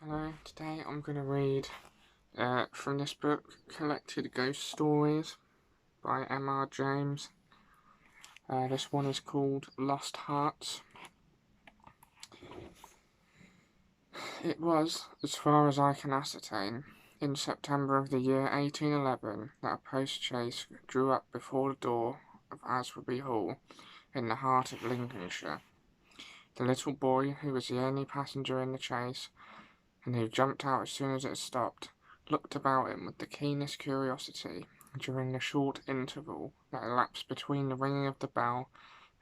Hello, today I'm going to read from this book, Collected Ghost Stories by M.R. James. This one is called Lost Hearts. It was, as far as I can ascertain, in September of the year 1811 that a post-chaise drew up before the door of Aswarby Hall in the heart of Lincolnshire. The little boy, who was the only passenger in the chaise, and who jumped out as soon as it stopped, looked about him with the keenest curiosity during the short interval that elapsed between the ringing of the bell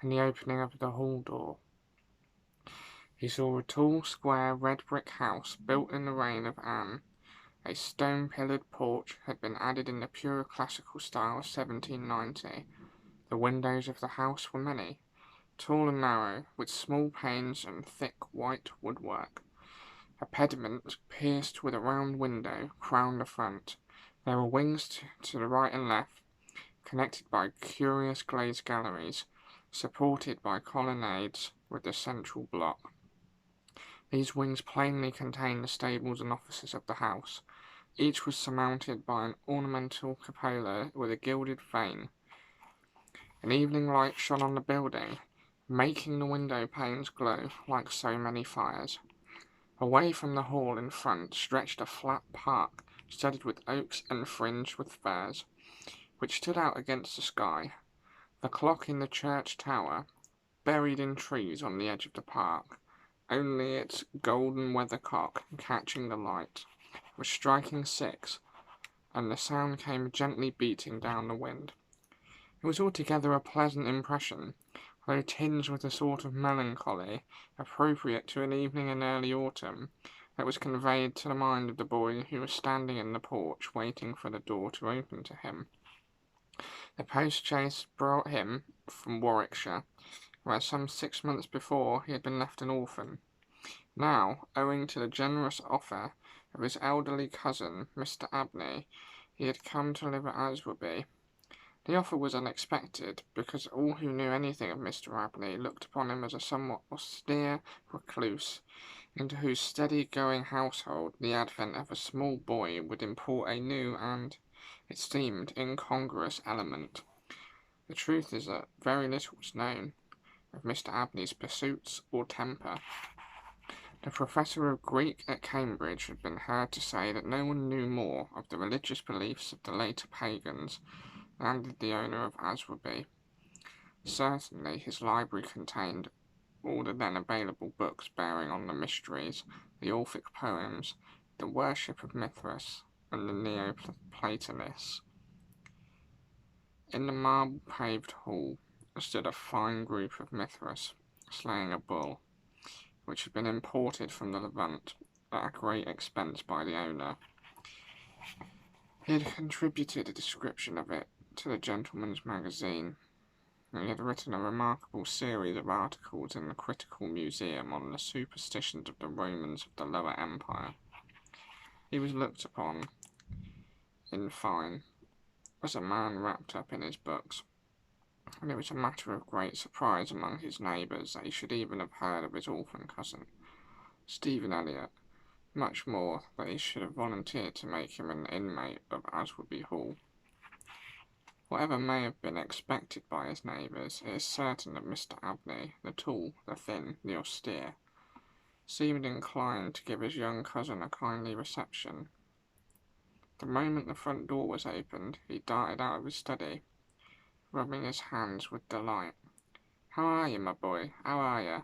and the opening of the hall door. He saw a tall, square, red-brick house built in the reign of Anne. A stone-pillared porch had been added in the pure classical style of 1790. The windows of the house were many, tall and narrow, with small panes and thick white woodwork. A pediment, pierced with a round window, crowned the front. There were wings to the right and left, connected by curious glazed galleries, supported by colonnades with the central block. These wings plainly contained the stables and offices of the house. Each was surmounted by an ornamental cupola with a gilded vane. An evening light shone on the building, making the window panes glow like so many fires. Away from the hall in front stretched a flat park, studded with oaks and fringed with firs, which stood out against the sky. The clock in the church tower, buried in trees on the edge of the park, only its golden weathercock catching the light, was striking 6, and the sound came gently beating down the wind. It was altogether a pleasant impression, though tinged with a sort of melancholy, appropriate to an evening in early autumn, that was conveyed to the mind of the boy who was standing in the porch waiting for the door to open to him. The post-chaise brought him from Warwickshire, where some 6 months before he had been left an orphan. Now, owing to the generous offer of his elderly cousin, Mr. Abney, he had come to live at Aswarby. The offer was unexpected, because all who knew anything of Mr. Abney looked upon him as a somewhat austere recluse, into whose steady-going household the advent of a small boy would import a new and, it seemed, incongruous element. The truth is that very little was known of Mr. Abney's pursuits or temper. The professor of Greek at Cambridge had been heard to say that no one knew more of the religious beliefs of the later pagans than did the owner of Aswarby. Certainly his library contained all the then available books bearing on the mysteries, the Orphic poems, the worship of Mithras, and the Neoplatonists. In the marble-paved hall stood a fine group of Mithras slaying a bull, which had been imported from the Levant at a great expense by the owner. He had contributed a description of it to the Gentleman's Magazine, and he had written a remarkable series of articles in the Critical Museum on the superstitions of the Romans of the Lower Empire. He was looked upon, in fine, as a man wrapped up in his books, and it was a matter of great surprise among his neighbours that he should even have heard of his orphan cousin, Stephen Elliott, much more that he should have volunteered to make him an inmate of Aswarby Hall. Whatever may have been expected by his neighbours, it is certain that Mr. Abney, the tall, the thin, the austere, seemed inclined to give his young cousin a kindly reception. The moment the front door was opened, he darted out of his study, rubbing his hands with delight. "How are you, my boy? How are you?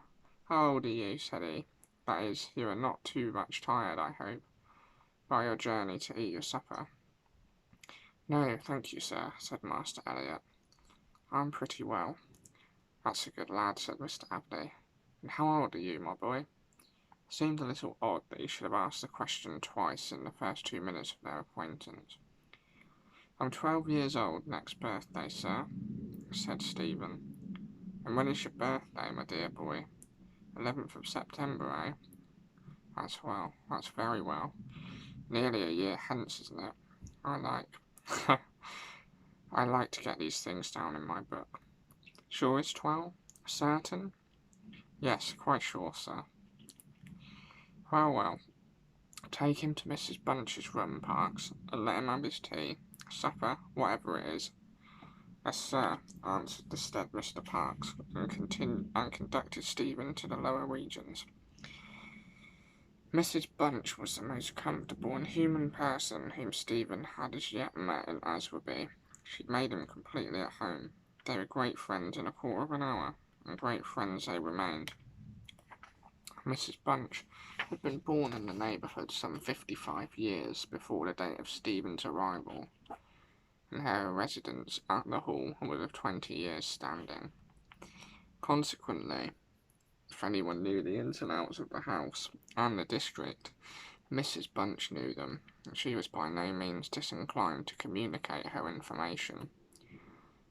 How old are you?" said he. "That is, you are not too much tired, I hope, by your journey to eat your supper." "No, thank you, sir," said Master Elliott. "I'm pretty well." "That's a good lad," said Mr. Abney. "And how old are you, my boy?" It seemed a little odd that he should have asked the question twice in the first 2 minutes of their acquaintance. "I'm 12 years old next birthday, sir," said Stephen. "And when is your birthday, my dear boy?" 11th of September, eh? That's well, that's very well. Nearly a year hence, isn't it? I like to get these things down in my book. Sure it's 12? Certain? Yes, quite sure, sir. Well, Take him to Mrs. Bunch's room, Parks, and let him have his tea, supper, whatever it is. Yes, sir, answered the staid Mr. Parks, and conducted Stephen to the lower regions. Mrs. Bunch was the most comfortable and human person whom Stephen had as yet met in Aswarby. She made him completely at home. They were great friends in a quarter of an hour, and great friends they remained. Mrs. Bunch had been born in the neighbourhood some 55 years before the date of Stephen's arrival, and her residence at the Hall was of 20 years' standing. Consequently, if anyone knew the ins and outs of the house and the district, Mrs. Bunch knew them, and she was by no means disinclined to communicate her information.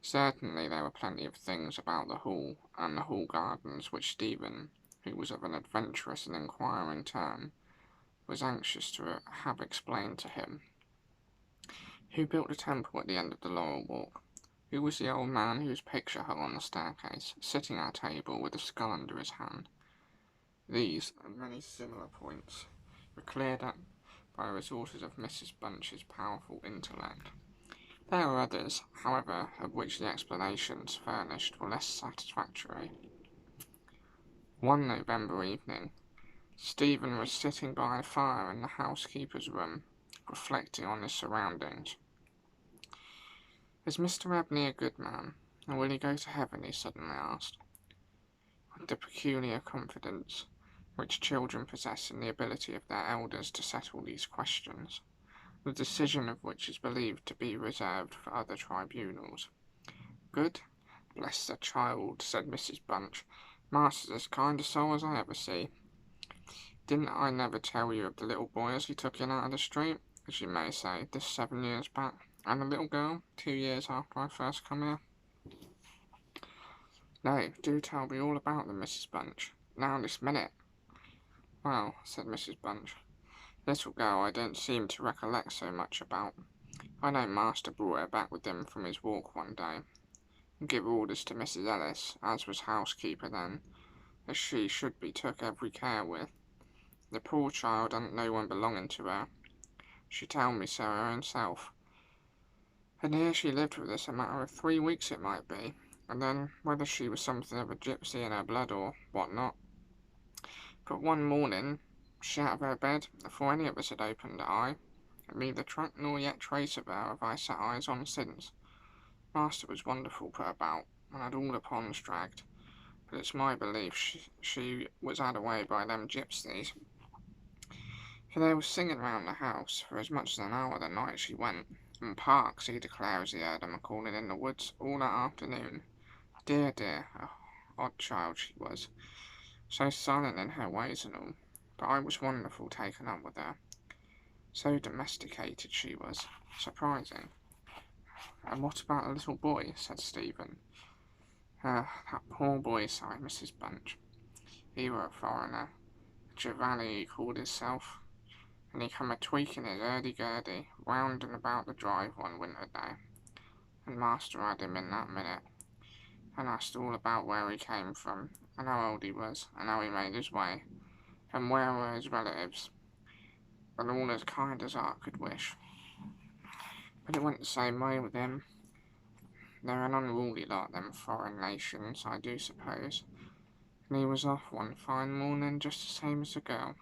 Certainly there were plenty of things about the Hall and the Hall gardens which Stephen, who was of an adventurous and inquiring turn, was anxious to have explained to him. Who built the temple at the end of the Laurel Walk? Who was the old man whose picture hung on the staircase, sitting at table with a skull under his hand? These, and many similar points, were cleared up by the resources of Mrs. Bunch's powerful intellect. There were others, however, of which the explanations furnished were less satisfactory. One November evening, Stephen was sitting by a fire in the housekeeper's room, reflecting on his surroundings. "Is Mr. Abney a good man, and will he go to heaven?" he suddenly asked, with the peculiar confidence which children possess in the ability of their elders to settle these questions, the decision of which is believed to be reserved for other tribunals. "Good? Bless the child," said Mrs. Bunch. "Master's as kind a soul as I ever see. Didn't I never tell you of the little boy as he took in out of the street, as you may say, this 7 years back, and the little girl, 2 years after I first come here?" "No, do tell me all about them, Mrs. Bunch, now this minute." "Well," said Mrs. Bunch, "little girl I don't seem to recollect so much about. I know master brought her back with him from his walk one day, and give orders to Mrs. Ellis, as was housekeeper then, as she should be took every care with. The poor child hadn't no one belonging to her. She tell me so her own self. And here she lived with us a matter of 3 weeks it might be, and then whether she was something of a gipsy in her blood or what not. But one morning she out of her bed before any of us had opened an eye, and neither track nor yet trace of her have I set eyes on since. Master was wonderful put about, and had all the ponds dragged, but it's my belief she was had away by them gipsies, for they was singing round the house for as much as an hour the night she went, and Parks he declares he heard 'em a-calling in the woods all that afternoon. Dear, dear, a odd child she was, so silent in her ways and all, but I was wonderful taken up with her. So domesticated she was, surprising." "And what about the little boy?" said Stephen. That poor boy," sighed Mrs. Bunch. "He were a foreigner, Giovanni he called hisself, and he come a-tweaking his hurdy-gurdy round and about the drive one winter day, and master had him in that minute, and asked all about where he came from, and how old he was, and how he made his way, and where were his relatives, and all as kind as heart could wish. But it went the same way with him. They're an unruly lot, them foreign nations, I do suppose, and he was off one fine morning just the same as the girl.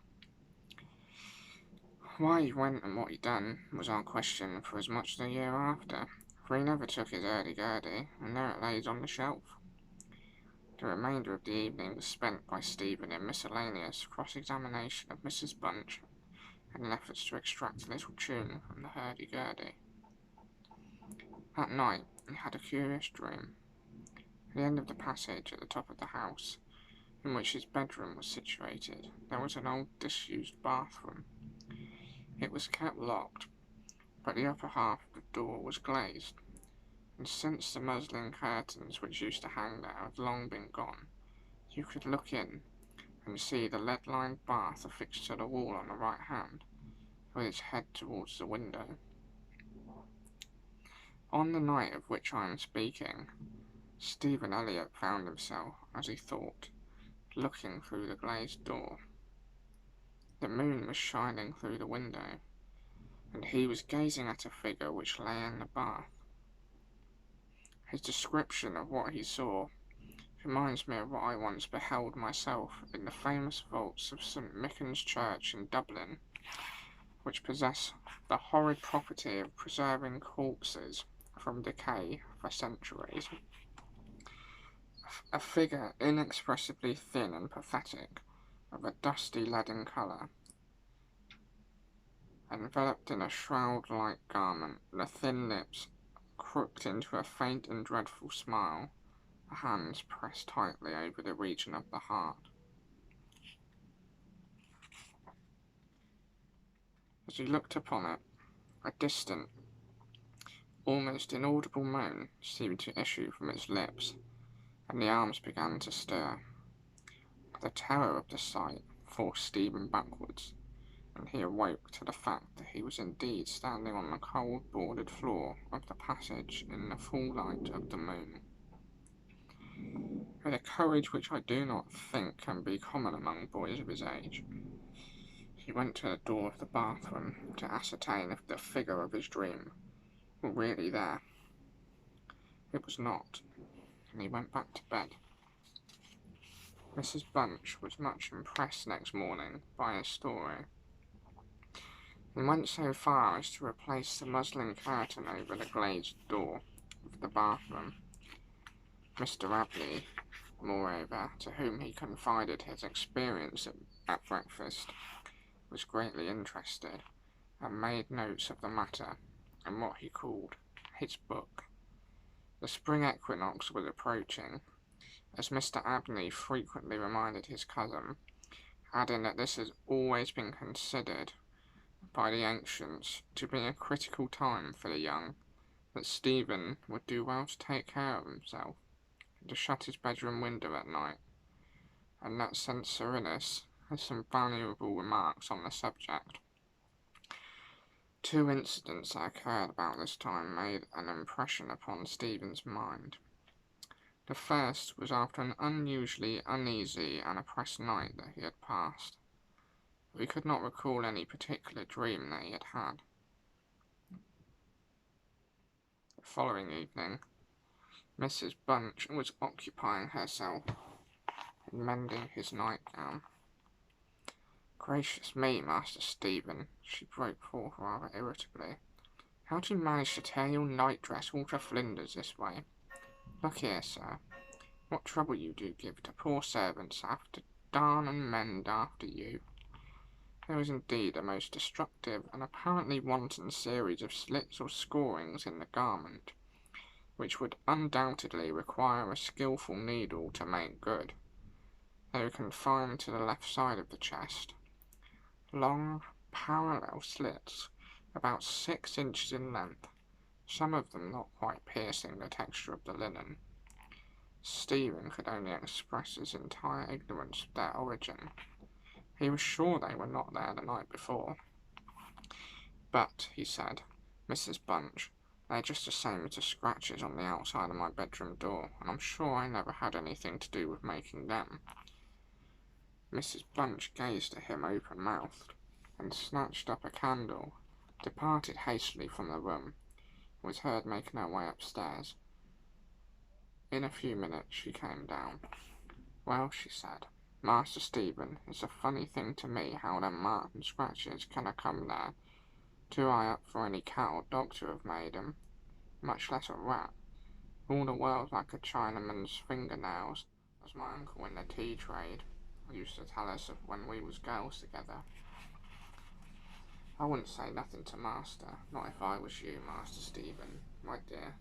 Why he went and what he done was our question for as much as a year after, for he never took his hurdy-gurdy, and there it lays on the shelf." The remainder of the evening was spent by Stephen in miscellaneous cross-examination of Mrs. Bunch, and in efforts to extract a little tune from the hurdy-gurdy. That night he had a curious dream. At the end of the passage at the top of the house, in which his bedroom was situated, there was an old disused bathroom. It was kept locked, but the upper half of the door was glazed, and since the muslin curtains which used to hang there had long been gone, you could look in and see the lead-lined bath affixed to the wall on the right hand, with its head towards the window. On the night of which I am speaking, Stephen Elliott found himself, as he thought, looking through the glazed door. The moon was was shining through the window, and he was gazing at a figure which lay in the bath. His description of what he saw reminds me of what I once beheld myself in the famous vaults of St. Michan's Church in Dublin, which possess the horrid property of preserving corpses from decay for centuries. A figure inexpressibly thin and pathetic, of a dusty leaden colour, enveloped in a shroud-like garment, the thin lips crooked into a faint and dreadful smile, the hands pressed tightly over the region of the heart. As he looked upon it, a distant, almost inaudible moan seemed to issue from its lips, and the arms began to stir. The terror of the sight forced Stephen backwards, and he awoke to the fact that he was indeed standing on the cold boarded floor of the passage in the full light of the moon. With a courage which I do not think can be common among boys of his age, he went to the door of the bathroom to ascertain if the figure of his dream were really there. It was not, and he went back to bed. Mrs. Bunch was much impressed next morning by his story, and went so far as to replace the muslin curtain over the glazed door of the bathroom. Mr. Abney, moreover, to whom he confided his experience at breakfast, was greatly interested, and made notes of the matter in what he called his book. The spring equinox was approaching, as Mr. Abney frequently reminded his cousin, adding that this has always been considered by the ancients to be a critical time for the young, that Stephen would do well to take care of himself, and to shut his bedroom window at night, and that Censorinus has some valuable remarks on the subject. Two incidents that occurred about this time made an impression upon Stephen's mind. The first was after an unusually uneasy and oppressed night that he had passed. He could not recall any particular dream that he had had. The following evening, Mrs. Bunch was occupying herself in mending his nightgown. "Gracious me, Master Stephen," she broke forth rather irritably. "How do you manage to tear your night-dress all to flinders this way? Look here, sir, what trouble you do give to poor servants that have to darn and mend after you. There is indeed a most destructive and apparently wanton series of slits or scorings in the garment, which would undoubtedly require a skilful needle to make good. They are confined to the left side of the chest. Long, parallel slits, about 6 inches in length, some of them not quite piercing the texture of the linen." Stephen could only express his entire ignorance of their origin. He was sure they were not there the night before. "But," he said, "Mrs. Bunch, they're just the same as the scratches on the outside of my bedroom door, and I'm sure I never had anything to do with making them." Mrs. Bunch gazed at him open-mouthed, and snatched up a candle, departed hastily from the room, and was heard making her way upstairs. In a few minutes she came down. "Well," she said, "Master Stephen, it's a funny thing to me how them marks and scratches can have come there. Too high up for any cat or dog to have made 'em, much less a rat. All the world like a Chinaman's fingernails, as my uncle in the tea trade used to tell us of when we was girls together. I wouldn't say nothing to master, not if I was you, Master Stephen, my dear.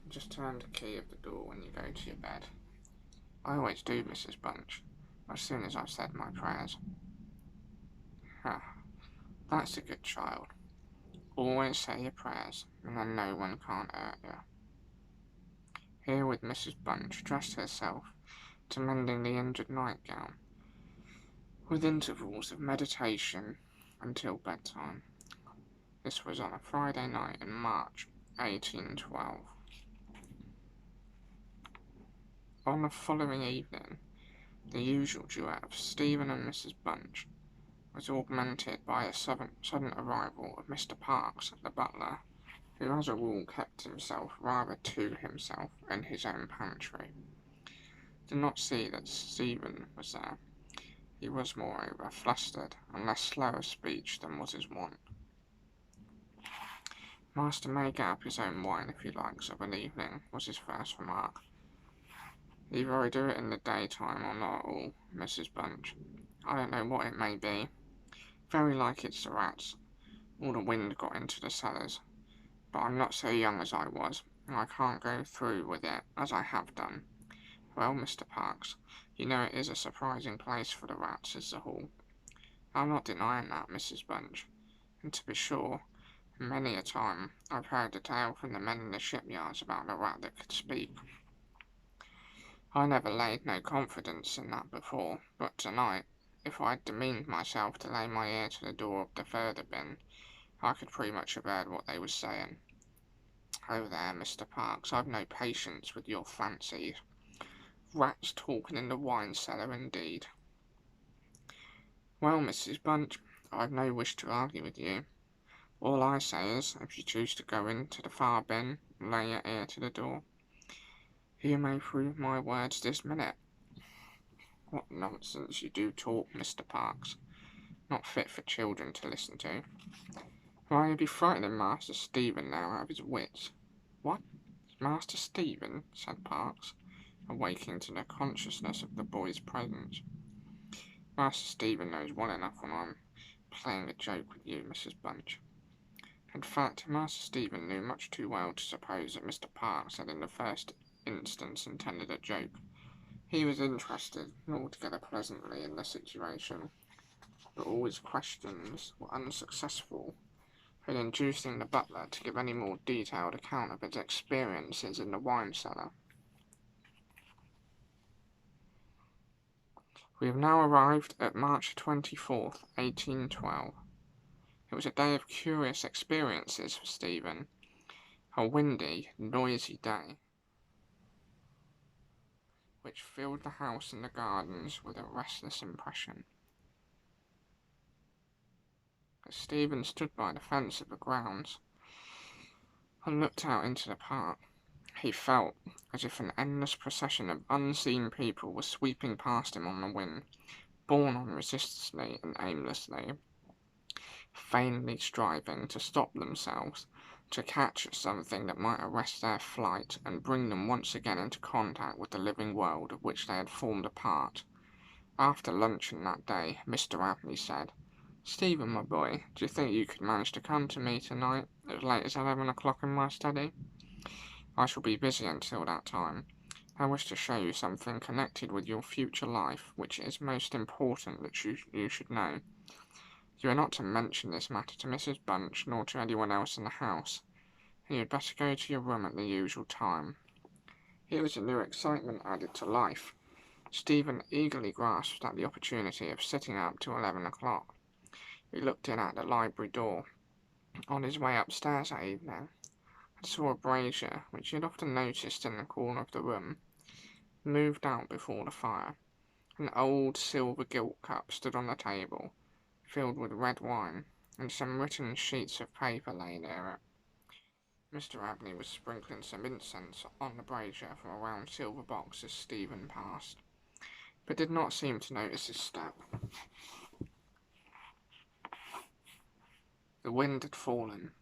Just turn the key of the door when you go to your bed." "I always do, Mrs. Bunch, as soon as I've said my prayers." "Ah, that's a good child. Always say your prayers, and then no one can't hurt you." Herewith Mrs. Bunch dressed herself to mending the injured nightgown, with intervals of meditation until bedtime. This was on a Friday night in March, 1812. On the following evening, the usual duet of Stephen and Mrs. Bunch was augmented by a sudden arrival of Mr. Parkes, the butler, who as a rule kept himself rather to himself in his own pantry. Did not see that Stephen was there. He was, moreover, flustered, and less slow of speech than was his wont. Master may get up his own wine if he likes of an evening, was his first remark. Either I do it in the daytime or not at all, Mrs. Bunch. I don't know what it may be. Very like it's the rats. All the wind got into the cellars. But I'm not so young as I was, and I can't go through with it as I have done. Well, Mr. Parkes, you know it is a surprising place for the rats, is the Hall. I'm not denying that, Mrs. Bunch, and to be sure, many a time I've heard the tale from the men in the shipyards about the rat that could speak. I never laid no confidence in that before, but tonight, if I'd demeaned myself to lay my ear to the door of the further bin, I could pretty much have heard what they was saying. Oh there, Mr. Parkes, I've no patience with your fancies. Rats talking in the wine cellar, indeed. Well, Mrs. Bunch, I've no wish to argue with you. All I say is, if you choose to go into the far bin and lay your ear to the door, you may prove my words this minute. What nonsense you do talk, Mr. Parkes. Not fit for children to listen to. Why, you'd be frightening Master Stephen now out of his wits. What? Master Stephen? Said Parkes, awaking to the consciousness of the boy's presence. Master Stephen knows well enough when I'm playing a joke with you, Mrs. Bunch. In fact, Master Stephen knew much too well to suppose that Mr. Parkes had in the first instance intended a joke. He was interested, altogether pleasantly, in the situation, but all his questions were unsuccessful in inducing the butler to give any more detailed account of his experiences in the wine cellar. We have now arrived at March 24th, 1812. It was a day of curious experiences for Stephen, a windy, noisy day, which filled the house and the gardens with a restless impression. As Stephen stood by the fence of the grounds and looked out into the park, he felt as if an endless procession of unseen people was sweeping past him on the wind, borne on resistlessly and aimlessly, vainly striving to stop themselves, to catch at something that might arrest their flight and bring them once again into contact with the living world of which they had formed a part. After luncheon that day, Mr. Abney said, "Stephen, my boy, do you think you could manage to come to me tonight as late as 11 o'clock in my study? I shall be busy until that time. I wish to show you something connected with your future life, which it is most important that you should know. You are not to mention this matter to Mrs. Bunch, nor to anyone else in the house, and you had better go to your room at the usual time." Here was a new excitement added to life. Stephen eagerly grasped at the opportunity of sitting up till 11 o'clock. He looked in at the library door on his way upstairs that evening, and saw a brazier, which he had often noticed in the corner of the room, moved out before the fire. An old silver gilt cup stood on the table, filled with red wine, and some written sheets of paper lay near it. Mr. Abney was sprinkling some incense on the brazier from a round silver box as Stephen passed, but did not seem to notice his step. The wind had fallen,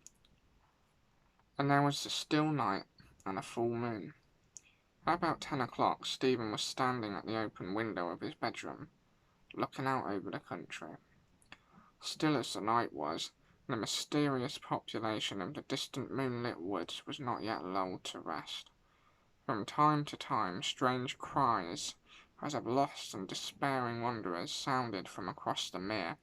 and there was a still night and a full moon. At about 10 o'clock, Stephen was standing at the open window of his bedroom, looking out over the country. Still as the night was, the mysterious population of the distant moonlit woods was not yet lulled to rest. From time to time, strange cries, as of lost and despairing wanderers, sounded from across the mere.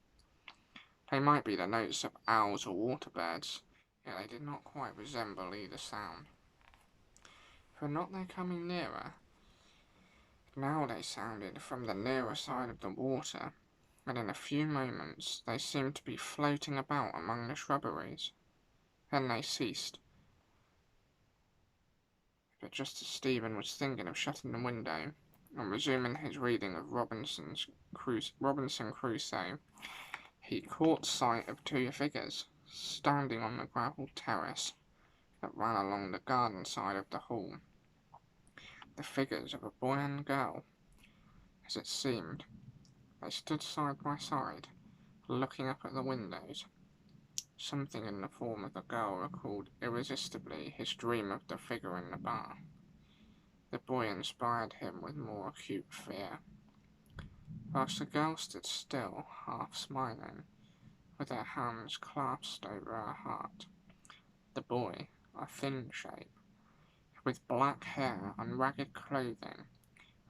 They might be the notes of owls or water-birds, yet they did not quite resemble either sound. For not they coming nearer? Now they sounded from the nearer side of the water, and in a few moments they seemed to be floating about among the shrubberies. Then they ceased. But just as Stephen was thinking of shutting the window and resuming his reading of Robinson Crusoe, He caught sight of two figures standing on the gravel terrace that ran along the garden side of the hall. The figures of a boy and girl, as it seemed. They stood side by side, looking up at the windows. Something in the form of the girl recalled irresistibly his dream of the figure in the bar. The boy inspired him with more acute fear. Whilst the girl stood still, half smiling, with her hands clasped over her heart. The boy, a thin shape, with black hair and ragged clothing,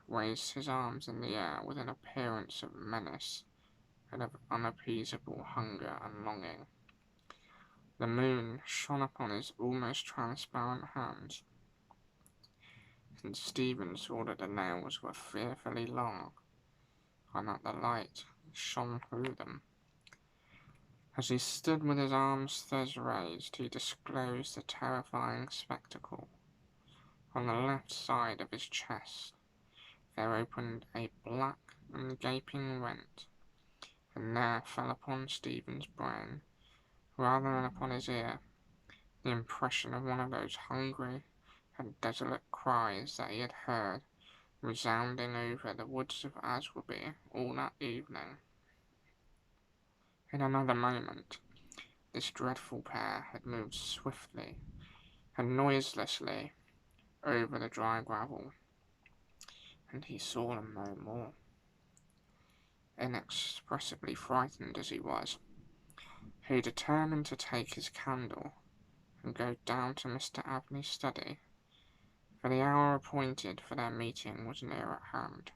raised his arms in the air with an appearance of menace and of unappeasable hunger and longing. The moon shone upon his almost transparent hands, and Stephen saw that the nails were fearfully long, and that the light shone through them. As he stood with his arms thus raised, he disclosed a terrifying spectacle. On the left side of his chest there opened a black and gaping rent, and there fell upon Stephen's brain, rather than upon his ear, the impression of one of those hungry and desolate cries that he had heard resounding over the woods of Aswarby all that evening. In another moment, this dreadful pair had moved swiftly and noiselessly over the dry gravel, and he saw them no more. Inexpressibly frightened as he was, he determined to take his candle and go down to Mr. Abney's study, for the hour appointed for their meeting was near at hand.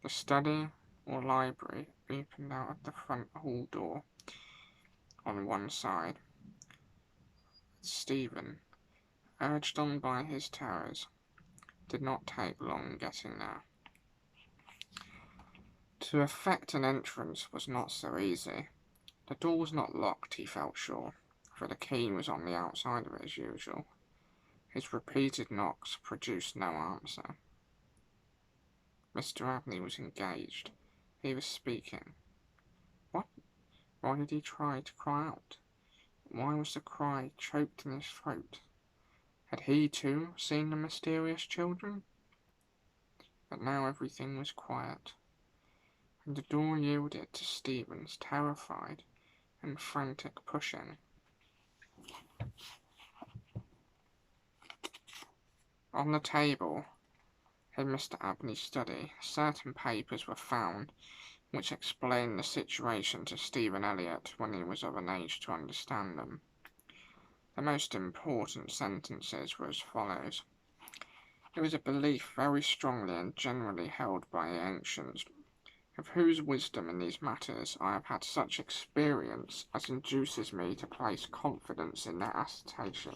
The study or library opened out of the front hall door on one side. Stephen, urged on by his terrors, did not take long getting there. To effect an entrance was not so easy. The door was not locked, he felt sure, for the key was on the outside of it as usual. His repeated knocks produced no answer. Mr. Abney was engaged. He was speaking. What? Why did he try to cry out? Why was the cry choked in his throat? Had he, too, seen the mysterious children? But now everything was quiet, and the door yielded to Stephen's terrified and frantic pushing. On the table in Mr. Abney's study, certain papers were found which explained the situation to Stephen Elliott when he was of an age to understand them. The most important sentences were as follows. It was a belief very strongly and generally held by the ancients, of whose wisdom in these matters I have had such experience as induces me to place confidence in their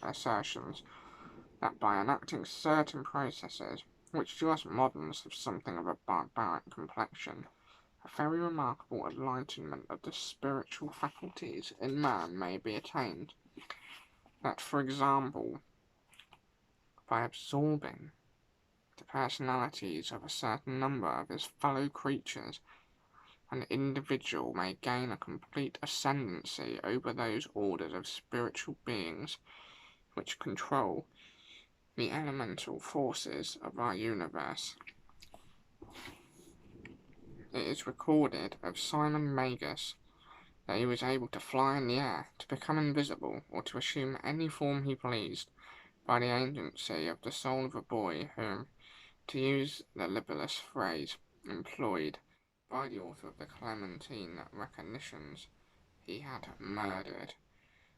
assertions, that by enacting certain processes, which to us moderns have something of a barbaric complexion, a very remarkable enlightenment of the spiritual faculties in man may be attained. That, for example, by absorbing the personalities of a certain number of his fellow creatures, an individual may gain a complete ascendancy over those orders of spiritual beings which control the elemental forces of our universe. It is recorded of Simon Magus that he was able to fly in the air, to become invisible, or to assume any form he pleased, by the agency of the soul of a boy whom, to use the libellous phrase employed by the author of the Clementine Recognitions, he had murdered.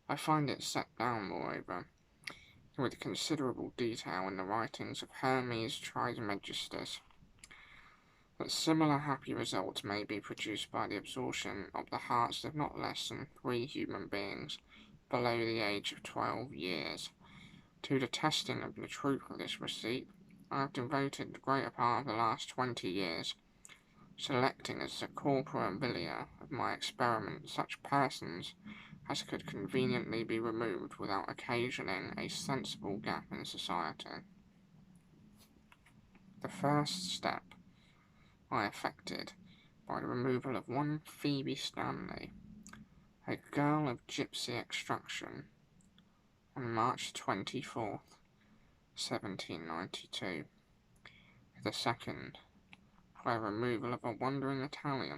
I find it set down, moreover, with considerable detail in the writings of Hermes Trismegistus, that similar happy results may be produced by the absorption of the hearts of not less than 3 human beings below the age of 12 years. To the testing of the truth of this receipt, I have devoted the greater part of the last 20 years, selecting as the corpora vilia of my experiment such persons as could conveniently be removed without occasioning a sensible gap in society. The first step I effected by the removal of one Phoebe Stanley, a girl of gypsy extraction, on March 24th, 1792. The second, by the removal of a wandering Italian